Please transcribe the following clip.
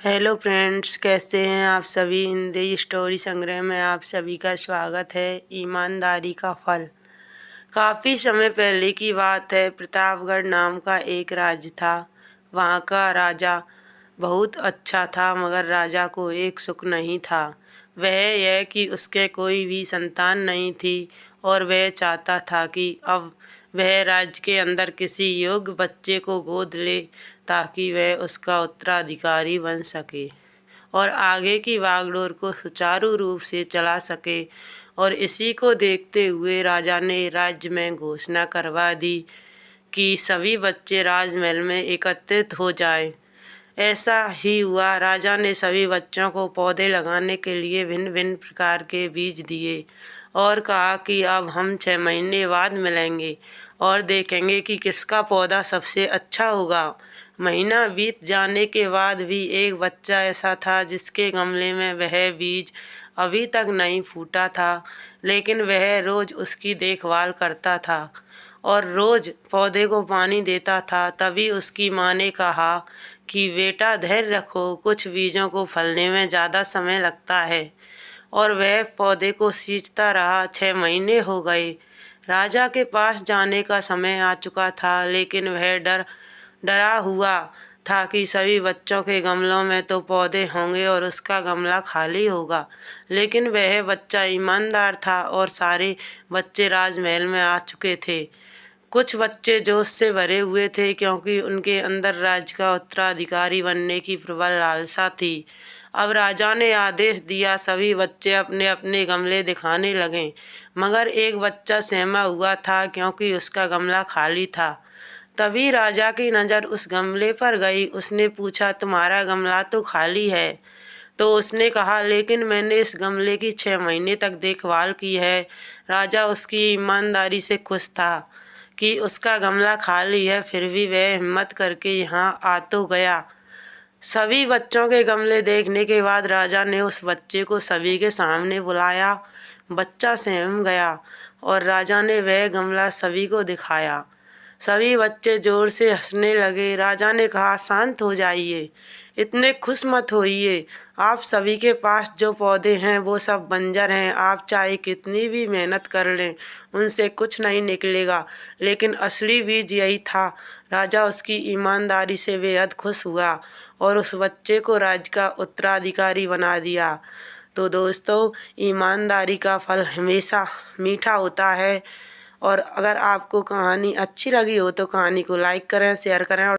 Hello friends, कैसे हैं आप सभी। हिंदी स्टोरी संग्रह में आप सभी का स्वागत है। ईमानदारी का फल। काफ़ी समय पहले की बात है। प्रतापगढ़ नाम का एक राज्य था। वहाँ का राजा बहुत अच्छा था, मगर राजा को एक सुख नहीं था। वह यह कि उसके कोई भी संतान नहीं थी और वह चाहता था कि अब वह राज्य के अंदर किसी योग्य बच्चे को गोद ले ताकि वह उसका उत्तराधिकारी बन सके और आगे की बागडोर को सुचारू रूप से चला सके। और इसी को देखते हुए राजा ने राज्य में घोषणा करवा दी कि सभी बच्चे राजमहल में एकत्रित हो जाएं। ऐसा ही हुआ। राजा ने सभी बच्चों को पौधे लगाने के लिए भिन्न भिन्न प्रकार के बीज दिए और कहा कि अब हम 6 महीने बाद मिलेंगे और देखेंगे कि किसका पौधा सबसे अच्छा होगा। महीना बीत जाने के बाद भी एक बच्चा ऐसा था जिसके गमले में वह बीज अभी तक नहीं फूटा था, लेकिन वह रोज़ उसकी देखभाल करता था और रोज़ पौधे को पानी देता था। तभी उसकी माँ ने कहा कि बेटा धैर्य रखो, कुछ बीजों को फलने में ज़्यादा समय लगता है। और वह पौधे को सींचता रहा। 6 महीने हो गए। राजा के पास जाने का समय आ चुका था, लेकिन वह डरा हुआ था कि सभी बच्चों के गमलों में तो पौधे होंगे और उसका गमला खाली होगा। लेकिन वह बच्चा ईमानदार था और सारे बच्चे राजमहल में आ चुके थे। कुछ बच्चे जोश से भरे हुए थे क्योंकि उनके अंदर राज्य का उत्तराधिकारी बनने की प्रबल लालसा थी। अब राजा ने आदेश दिया, सभी बच्चे अपने अपने गमले दिखाने लगे, मगर एक बच्चा सहमा हुआ था क्योंकि उसका गमला खाली था। तभी राजा की नज़र उस गमले पर गई। उसने पूछा, तुम्हारा गमला तो खाली है। तो उसने कहा, लेकिन मैंने इस गमले की 6 महीने तक देखभाल की है। राजा उसकी ईमानदारी से खुश था कि उसका गमला खाली है, फिर भी वह हिम्मत करके यहाँ आ तो गया। सभी बच्चों के गमले देखने के बाद राजा ने उस बच्चे को सभी के सामने बुलाया। बच्चा सहम गया और राजा ने वह गमला सभी को दिखाया। सभी बच्चे जोर से हंसने लगे। राजा ने कहा, शांत हो जाइए, इतने खुश मत होइए। आप सभी के पास जो पौधे हैं वो सब बंजर हैं। आप चाहे कितनी भी मेहनत कर लें, उनसे कुछ नहीं निकलेगा, लेकिन असली बीज यही था। राजा उसकी ईमानदारी से बेहद खुश हुआ और उस बच्चे को राज्य का उत्तराधिकारी बना दिया। तो दोस्तों, ईमानदारी का फल हमेशा मीठा होता है। और अगर आपको कहानी अच्छी लगी हो तो कहानी को लाइक करें, शेयर करें और